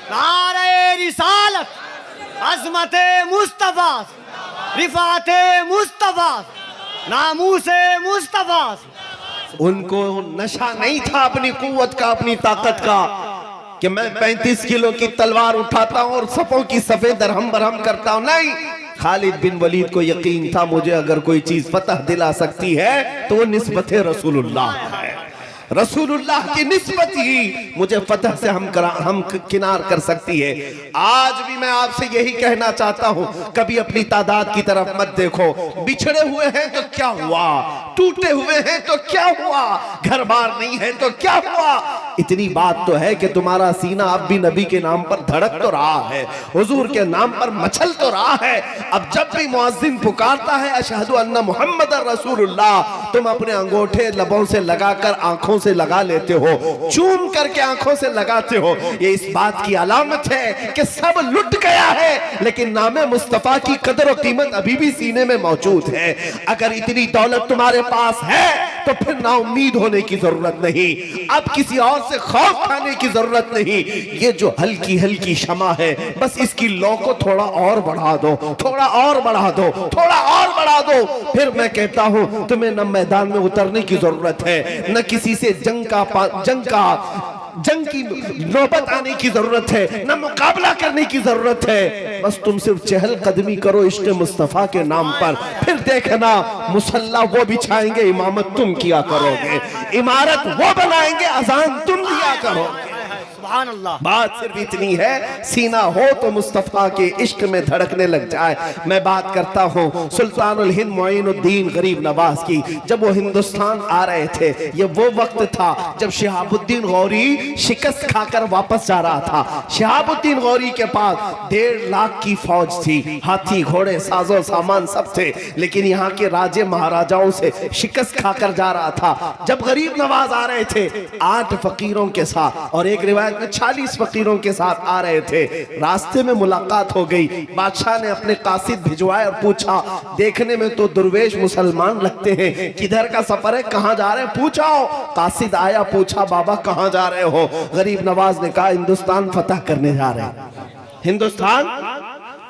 नारे रिसालत, अज़मते मुस्तफा, रिफाते मुस्तफा, नामूसे मुस्तफा। उनको नशा नहीं था अपनी कुव्वत का, अपनी ताकत का, कि मैं 35 किलो की तलवार उठाता हूं और सफों की सफे दरहम बरहम करता हूं। नहीं, खालिद बिन वलीद को यकीन था मुझे अगर कोई चीज फतह दिला सकती है तो वो निस्बत रसूलुल्लाह है। रसूलुल्लाह की निस्बत ही मुझे फतह से हम किनार कर सकती है। आज भी मैं आपसे यही कहना चाहता हूं, कभी अपनी तादाद की तरफ मत देखो। बिछड़े हुए हैं तो क्या हुआ, टूटे हुए हैं तो क्या हुआ, घर बार नहीं है तो क्या हुआ। इतनी बात तो है कि तुम्हारा सीना अब भी नबी के नाम पर धड़क तो रहा है, हुजूर के नाम पर मचल तो रहा है। अब जब भी मुअज्जिन पुकारता है अशहदु अन्ना मुहम्मदर रसूलुल्लाह, तुम अपने अंगूठे लबों से लगाकर आंखों से लगा लेते हो, चूम करके आंखों से लगाते हो। ये इस बात की अलामत है कि सब लुट गया है, लेकिन नामे मुस्तफा की कदर और कीमत अभी भी सीने में मौजूद है। अगर इतनी दौलत तुम्हारे पास है तो फिर ना उम्मीद होने की जरूरत नहीं, अब किसी और से खौफ खाने की जरूरत नहीं। ये जो हल्की हल्की शमा है, बस इसकी लौ को थोड़ा और बढ़ा दो, थोड़ा और बढ़ा दो, थोड़ा और बढ़ा दो। फिर मैं कहता हूं तुम्हें न मैदान में उतरने की जरूरत है, न किसी से जंग की नौबत आने की जरूरत है, न मुकाबला करने की जरूरत है। बस तुम सिर्फ चहल कदमी करो इश्क़ मुस्तफा के नाम पर, फिर देखना मुसल्ला वो बिछाएंगे, इमामत तुम किया करोगे, इमारत वो बनाएंगे, अजान तुम दिया करोगे। सुभान अल्लाह। बात सिर्फ इतनी है, सीना हो तो मुस्तफा के इश्क में धड़कने लग जाए। मैं बात करता हूँ सुल्तानुल हिंद मोइनुद्दीन गरीब नवाज की। जब वो हिंदुस्तान आ रहे थे, ये वो वक्त था जब शिहाबुद्दीन गौरी शिकस्त खाकर वापस जा रहा था। शिहाबुद्दीन गौरी के पास 1.5 लाख की फौज थी, हाथी घोड़े साजो सामान सब थे, लेकिन यहाँ के राजे महाराजाओं से शिकस्त खाकर जा रहा था। जब गरीब नवाज आ रहे थे 8 फकीरों के साथ, और एक रिवायत 40 फकीरों के साथ आ रहे थे। रास्ते में मुलाकात हो गई, बादशाह ने अपने कासिद भिजवाए और पूछा, देखने में तो दुर्वेश मुसलमान लगते हैं, किधर का सफर है, कहां जा रहे हैं, पूछाओ। कासिद आया, पूछा बाबा कहां जा रहे हो। गरीब नवाज ने कहा हिंदुस्तान फतह करने जा रहे हैं, हिंदुस्तान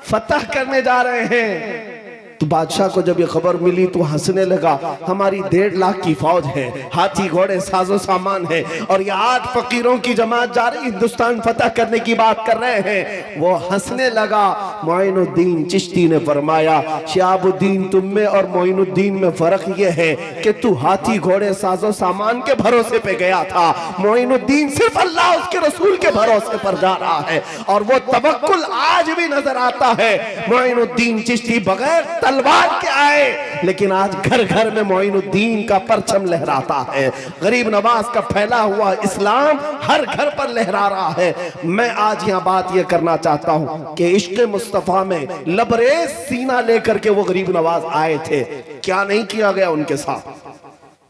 फतह करने जा रहे हैं। तो बादशाह को जब ये खबर मिली तो हंसने लगा, हमारी 1.5 लाख की फौज है, हाथी घोड़े साजो सामान है, और ये 8 फकीरों की जमात जा रही हिंदुस्तान फतह करने की बात कर रहे हैं। वो हंसने लगा। मोइनुद्दीन चिश्ती ने फरमाया, शिहाबुद्दीन तुम में और मोइनुद्दीन में फर्क ये है कि तू हाथी घोड़े साजो सामान के भरोसे पे गया था, मोइनुद्दीन सिर्फ अल्लाह उसके रसूल के भरोसे पर जा रहा है, और वो तवक्कुल आज भी नजर आता है। मोइनुद्दीन चिश्ती बगैर तलवार के आए, लेकिन आज घर घर में मोइनुद्दीन का परचम लहराता है। गरीब नवाज का फैला हुआ इस्लाम हर घर पर लहरा रहा है। मैं आज यहाँ बात यह करना चाहता हूँ कि इश्क़ मुस्तफा में लबरेज सीना लेकर के वो गरीब नवाज आए थे। क्या नहीं किया गया उनके साथ,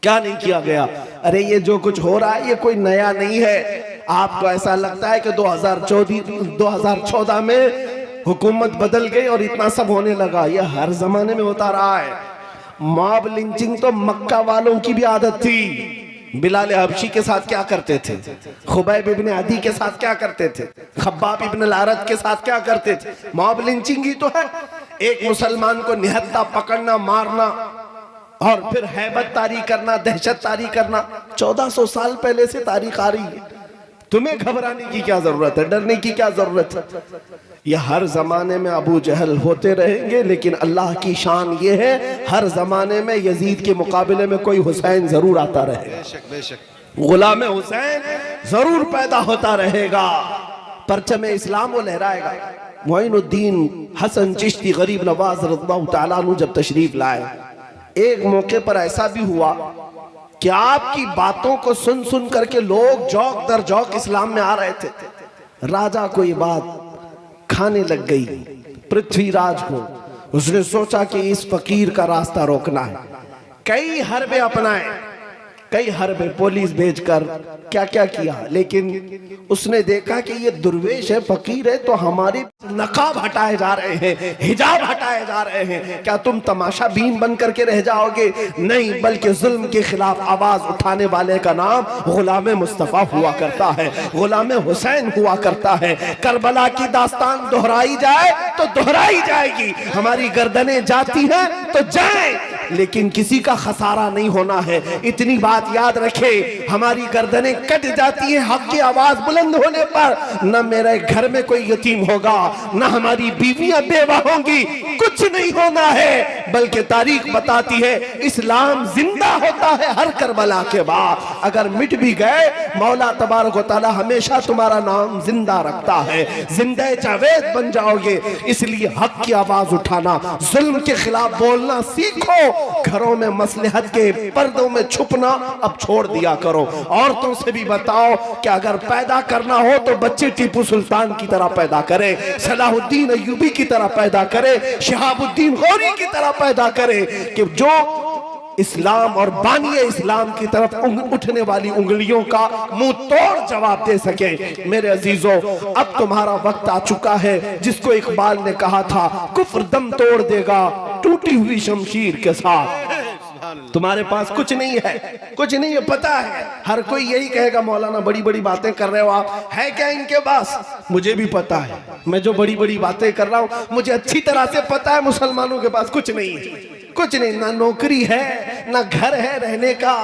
क्या नहीं किया गया। अरे ये जो कुछ हो रहा है ये कोई नया नहीं है। आपको ऐसा लगता है कि 2014 में हुकूमत बदल गई और इतना सब होने लगा, यह हर जमाने में होता रहा है। मॉब लिंचिंग तो मक्का वालों की भी आदत थी, बिलाल हबशी के साथ क्या करते थे, खुबैब इब्न अदी के साथ क्या करते थे, खब्बाब इब्न अल-अरत के साथ क्या करते थे। मॉब लिंचिंग ही तो है, एक मुसलमान को निहत्था पकड़ना, मारना और फिर हैबत तारी करना, दहशत तारी करना। 1400 साल पहले से तारीख आ रही है। तुम्हें घबराने की क्या जरूरत है, डरने की क्या जरूरत है। यह हर जमाने में अबू जहल होते रहेंगे, लेकिन अल्लाह की शान ये है हर जमाने में यजीद के मुकाबले में कोई हुसैन जरूर आता रहेगा। बेशक बेशक गुलाम हुसैन जरूर पैदा होता रहेगा, परचम इस्लाम वो लहराएगा। मोइनुद्दीन हसन चिश्ती गरीब नवाज रज़ियल्लाहु तआला अन्हु जब तशरीफ लाए, एक मौके पर ऐसा भी हुआ कि आपकी बातों को सुन सुन करके लोग जौक दर जौक इस्लाम में आ रहे थे। राजा को ये बात खाने लग गई, पृथ्वीराज को। उसने सोचा कि इस फकीर का रास्ता रोकना है। कई हरबे अपनाए, कई हरबे पुलिस भेजकर क्या क्या किया, लेकिन उसने देखा कि ये दुर्वेश है, फकीर है, तो हमारे नकाब हटाए जा रहे हैं, हिजाब हटाए जा रहे हैं। क्या तुम तमाशा बीन बन करके रह जाओगे? नहीं, बल्कि जुल्म के खिलाफ आवाज उठाने वाले का नाम गुलाम मुस्तफा हुआ करता है, गुलाम हुसैन हुआ करता है। करबला की दास्तान दोहराई जाए तो दोहराई जाएगी, हमारी गर्दनें जाती हैं तो जाए, लेकिन किसी का खसारा नहीं होना है। इतनी बात याद रखे, हमारी गर्दनें कट जाती हैं हक की आवाज बुलंद होने पर। न मेरे घर में कोई यतीम होगा, न हमारी बीवियां बेवा होंगी, कुछ नहीं होना है। बल्कि तारीख बताती है इस्लाम जिंदा होता है हर करबला के बाद। अगर मिट भी गए, मौला तबारक व तआला हमेशा तुम्हारा नाम जिंदा रखता है, जिंदा जावेद बन जाओगे। इसलिए हक की आवाज उठाना, जुल्म के खिलाफ बोलना सीखो। घरों में मसलहत के पर्दों में छुपना अब छोड़ दिया करो। औरतों से भी बताओ कि अगर पैदा करना हो तो बच्चे टीपू सुल्तान की तरह पैदा करे, सलाहुद्दीन अय्यूबी की तरह पैदा करे, शहाबुद्दीन गौरी की तरह पैदा करे, कि जो इस्लाम और बानिए इस्लाम की तरफ उठने वाली उंगलियों का मुंह तोड़ जवाब दे सके। मेरे अजीजों, अब तुम्हारा वक्त आ चुका है। जिसको इकबाल ने कहा था कुफ्र दम तोड़ देगा टूटी हुई शमशीर के साथ। तुम्हारे पास कुछ नहीं है, कुछ नहीं है, पता है। हर कोई यही कहेगा मौलाना बड़ी बड़ी बातें कर रहे हो आप, है क्या इनके पास? मुझे भी पता है, मैं जो बड़ी बड़ी बातें कर रहा हूं मुझे अच्छी तरह से पता है मुसलमानों के पास कुछ नहीं है, कुछ नहीं। ना नौकरी है, ना घर है रहने का,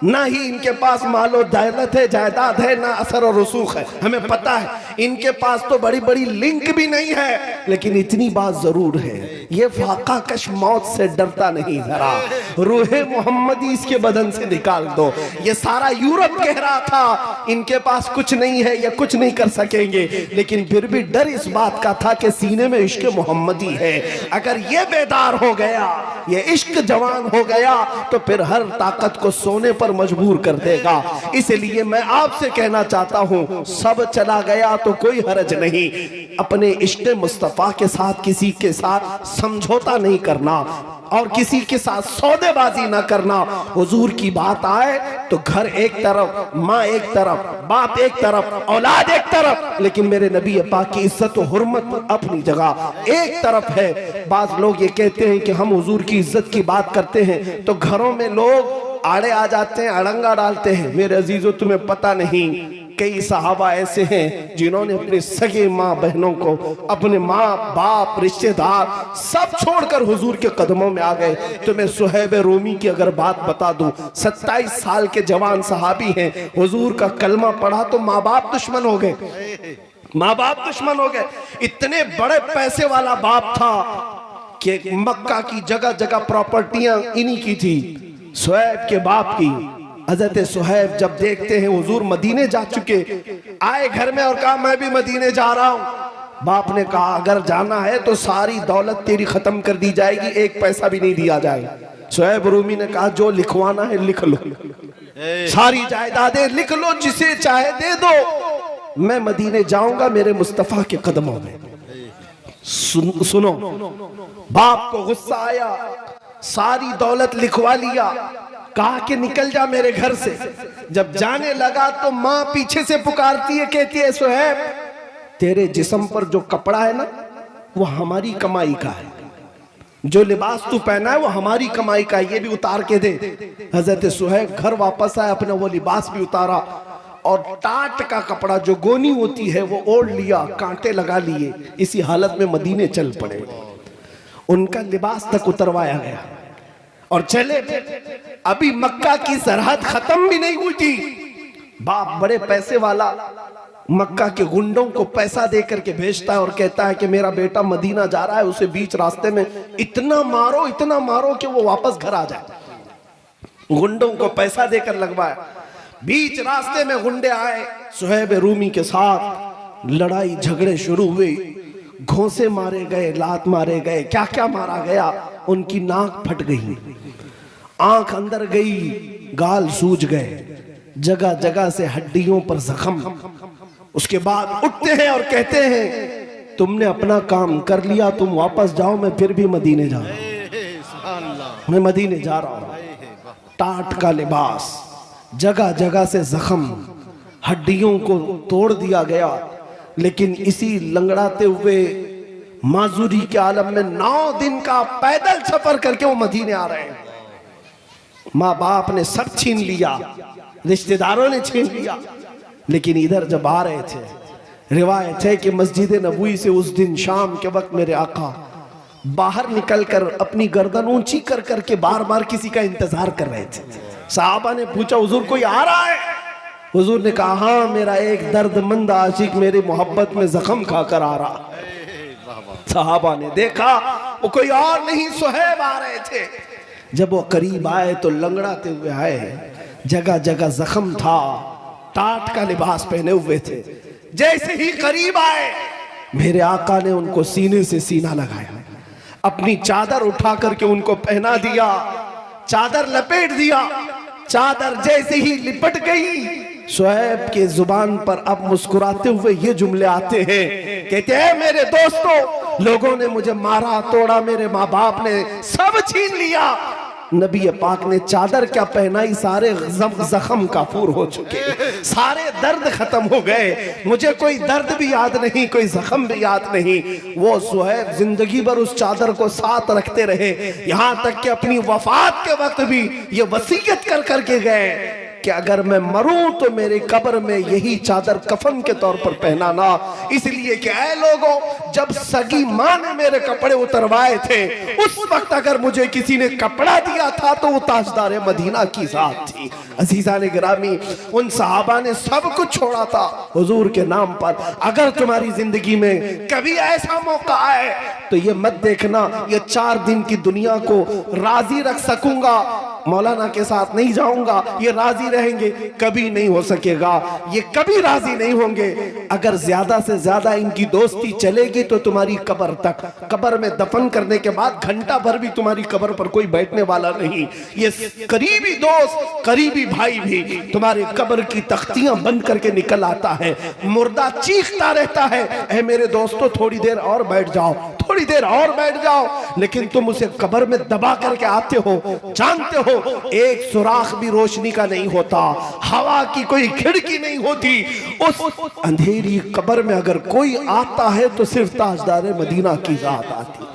ना ही इनके पास मालो दौलत है, जायदाद है, ना असर और रसूख है। हमें पता है इनके पास तो बड़ी बड़ी लिंक भी नहीं है, लेकिन इतनी बात जरूर है, ये फाका कश मौत से डरता नहीं जरा। रूहे मोहम्मदी इसके बदन से निकाल दो। ये सारा यूरोप कह रहा था इनके पास कुछ नहीं है, ये कुछ नहीं कर सकेंगे, लेकिन फिर भी डर इस बात का था कि सीने में इश्क मोहम्मदी है। अगर ये बेदार हो गया, ये इश्क जवान हो गया, तो फिर हर ताकत को सोने पर मजबूर कर देगा। इसलिए मैं आपसे कहना चाहता हूं, सब चला गया तो कोई हरज नहीं। अपने इश्क मुस्तफा के साथ किसी के साथ समझौता नहीं करना और किसी के साथ सौदेबाजी ना करना। हुजूर की बात आए तो घर एक तरफ, माँ एक तरफ, बाप एक तरफ, औलाद एक तरफ, लेकिन मेरे नबी पाक की इज्जत और हुर्मत अपनी जगह एक तरफ है। बात लोग ये कहते हैं कि हम हुजूर की इज्जत की बात करते हैं तो घरों में लोग आड़े आ जाते हैं, अड़ंगा डालते हैं। मेरे अजीजों, तुम्हें पता नहीं, कई सहाबा ऐसे हैं जिन्होंने अपने सगे माँ बहनों को, अपने माँ बाप रिश्तेदार सब छोड़कर हुजूर के कदमों में आ गए। तुम्हें सुहैब रूमी की अगर बात बता दूं, 27 साल के जवान सहाबी हैं, हुजूर का कलमा पढ़ा तो माँ बाप दुश्मन हो गए, माँ बाप दुश्मन हो गए। इतने बड़े पैसे वाला बाप था कि मक्का की जगह जगह प्रॉपर्टियां इन्हीं की थी, सुहैब के बाप की। हजरत सुहैब जब देखते हैं हुजूर मदीने जा चुके, आए घर में और कहा मैं भी मदीने जा रहा हूं। बाप ने कहा अगर जाना है तो सारी दौलत तेरी खत्म कर दी जाएगी, एक पैसा भी नहीं दिया जाएगा। सुहैब रूमी ने कहा जो लिखवाना है लिख लो, सारी जायदादें लिख लो, जिसे चाहे दे दो, मैं मदीने जाऊंगा मेरे मुस्तफा के कदमों में। सुनो, बाप को गुस्सा आया, सारी दौलत लिखवा लिया, कहा कि निकल जा मेरे घर से। जब जाने लगा तो माँ पीछे से पुकारती है, कहती है सुहैब तेरे जिस्म पर जो कपड़ा है ना वो हमारी कमाई का है, जो लिबास तू पहना है वो हमारी कमाई का है, ये भी उतार के दे। हजरत सुहैब घर वापस आए, अपना वो लिबास भी उतारा और टाट का कपड़ा जो गोनी होती है वो ओढ़ लिया, कांटे लगा लिए, इसी हालत में मदीने चल पड़े। उनका लिबास तक उतरवाया गया और चले। अभी मक्का की सरहद खत्म भी नहीं हुई थी, बाप बड़े पैसे वाला मक्का के गुंडों को पैसा दे करके भेजता है और कहता है कि मेरा बेटा मदीना जा रहा है, उसे बीच रास्ते में इतना मारो कि वो वापस घर आ जाए। गुंडों को पैसा देकर लगवाया। बीच रास्ते में गुंडे आए, सुहैब रूमी के साथ लड़ाई झगड़े शुरू हुए, घोंसे मारे गए, लात मारे गए, क्या क्या मारा गया। उनकी नाक फट गई, आंख अंदर गई, गाल सूज गए, जगह जगह से हड्डियों पर जख्म। उसके बाद उठते हैं और कहते हैं तुमने अपना काम कर लिया, तुम वापस जाओ, मैं फिर भी मदीने जा रहा हूं, मैं मदीने जा रहा हूं। टाट का लिबास, जगह जगह से जख्म, हड्डियों को तोड़ दिया गया। लेकिन इसी लंगड़ाते हुए माजूरी के आलम में 9 दिन का पैदल सफर करके वो मदीने आ रहे हैं। माँ बाप ने सब छीन लिया, रिश्तेदारों ने छीन लिया, लेकिन इधर जब आ रहे थे, रिवायत है कि मस्जिद नबवी से उस दिन शाम के वक्त मेरे आका बाहर निकलकर अपनी गर्दन ऊंची कर करके बार बार किसी का इंतजार कर रहे थे। साहबा ने पूछा हुजूर कोई आ रहा है? हुजूर ने कहा हाँ, मेरा एक दर्दमंद आशिक मेरी मोहब्बत में जख्म खाकर आ रहा। साहबा ने देखा वो कोई और नहीं, सुहैब आ रहे थे। जब वो करीब आए तो लंगड़ाते हुए आए, जगह जगह जख्म था, टाट का लिबास पहने हुए थे। जैसे ही करीब आए, मेरे आका ने उनको सीने से सीना लगाया, अपनी चादर उठा करके उनको पहना दिया, चादर लपेट दिया। चादर जैसे ही लिपट गई, सुहैब के जुबान पर अब मुस्कुराते हुए ये जुमले आते हैं, कहते हैं मेरे दोस्तों, लोगों ने मुझे मारा तोड़ा, मेरे माँ बाप ने सब छीन लिया, नबी पाक ने चादर क्या पहनाई, सारे जख्म काफूर हो चुके, सारे दर्द खत्म हो गए, मुझे कोई दर्द भी याद नहीं, कोई जख्म भी याद नहीं। वो सुहैब जिंदगी भर उस चादर को साथ रखते रहे, यहां तक कि अपनी वफात के वक्त भी ये वसीयत कर करके गए कि अगर मैं मरूं तो मेरे कब्र में यही चादर कफन के तौर पर पहनाना। इसलिए कि ऐ लोगों, जब सगी मां ने मेरे कपड़े उतरवाए थे, उस वक्त अगर मुझे किसी ने कपड़ा दिया था तो वो ताजदार मदीना की जात थी। अजीजा ने गिरामी, उन सहाबा ने सब कुछ छोड़ा था हुजूर के नाम पर। अगर तुम्हारी जिंदगी में कभी ऐसा मौका आए तो ये मत देखना ये 4 दिन की दुनिया को राजी रख सकूंगा, मौलाना के साथ नहीं जाऊंगा, ये राजी रहेंगे, कभी नहीं हो सकेगा, ये कभी राजी नहीं होंगे। अगर ज्यादा से ज्यादा इनकी दोस्ती चलेगी तो तुम्हारी कब्र तक, कब्र में दफन करने के बाद घंटा भर भी तुम्हारी कब्र पर कोई बैठने वाला नहीं। ये करीबी दोस्त, करीबी भाई भी तुम्हारे कब्र की तख्तियां बंद करके निकल आता है, मुर्दा चीखता रहता है, ऐ मेरे दोस्तों थोड़ी देर और बैठ जाओ, थोड़ी देर और बैठ जाओ, लेकिन तुम उसे कब्र में दबा करके आते हो, जानते हो एक सुराख भी रोशनी का नहीं होता, हवा की कोई खिड़की नहीं होती। उस अंधेरी कब्र में अगर कोई आता है तो सिर्फ ताजदार मदीना की जात आती,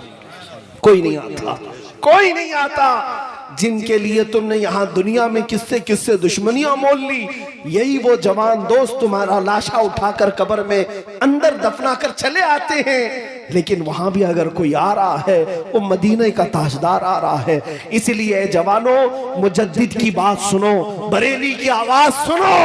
कोई नहीं आता, कोई नहीं आता। जिनके लिए तुमने यहाँ दुनिया में किससे किससे दुश्मनियां मोल ली, यही वो जवान दोस्त तुम्हारा लाशा उठाकर कब्र में अंदर दफना कर चले आते हैं। लेकिन वहां भी अगर कोई आ रहा है, वो मदीने का ताजदार आ रहा है। इसलिए जवानों, मुजद्दिद की बात सुनो, बरेली की आवाज सुनो।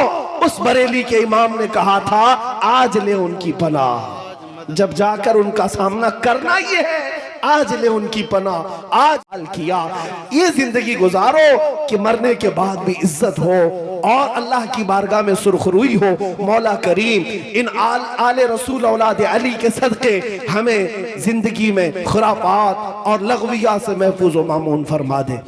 उस बरेली के इमाम ने कहा था, आज ले उनकी पनाह, जब जाकर उनका सामना करना ये है, आज ले उनकी पनाह, आज हाल किया। ये जिंदगी गुजारो कि मरने के बाद भी इज्जत हो और अल्लाह की बारगाह में सुरखरुई हो। मौला करीम इन आले रसूल औलाद अली के सदके हमें जिंदगी में खुराफात और लगविया से महफूज व मामून फरमा दे।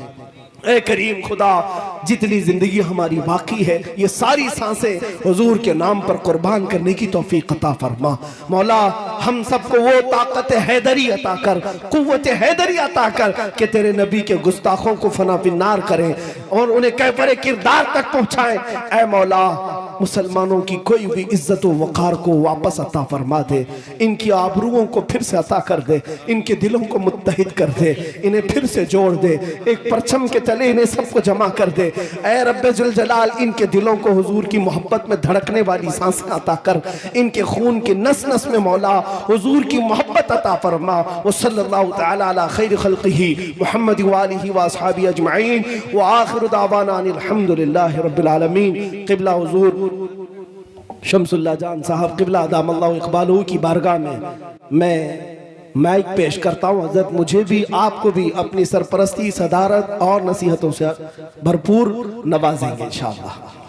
ऐ करीम खुदा, जितनी जिंदगी हमारी बाकी है, ये सारी सांसें हुजूर के नाम पर कुर्बान करने की तौफीक अता फरमा। मौला हम सबको वो ताकत हैदरी अता कर, कुव्वत हैदरी अता कर कि तेरे नबी के गुस्ताखों को फना फिन्नार करें और उन्हें कैफरे किरदार तक पहुंचाएं। ऐ मौला, मुसलमानों की कोई भी इज्जत व वक़ार को वापस अता फरमा दे, इनकी आबरूओं को फिर से अता कर दे, इनके दिलों को मुत्तहिद कर दे, इन्हें फिर से जोड़ दे, एक परचम के तले इन्हें सबको जमा कर दे। ऐ रब्बे जुल जलाल, इनके दिलों को हुजूर की मोहब्बत में धड़कने वाली सांसें अता कर, इनके खून की नस नस में मौला हुजूर की मोहब्बत अता फरमा। व सल्लल्लाहु तआला अला खैर खल्क़िही मुहम्मद व आलिहि व अस्हाबिही अजमईन व आखिरु दावाना अनिल हम्दुलिल्लाहि रब्बिल आलमीन। क़िबला हुजूर शम्सुल्लाह जान साहब क़िबला अदामल्लाहु इक़बालहू की बारगाह में मैं माइक पेश करता हूँ। हज़रत मुझे भी आपको भी अपनी सरपरस्ती, सदारत और नसीहतों से भरपूर नवाजेंगे इंशाअल्लाह।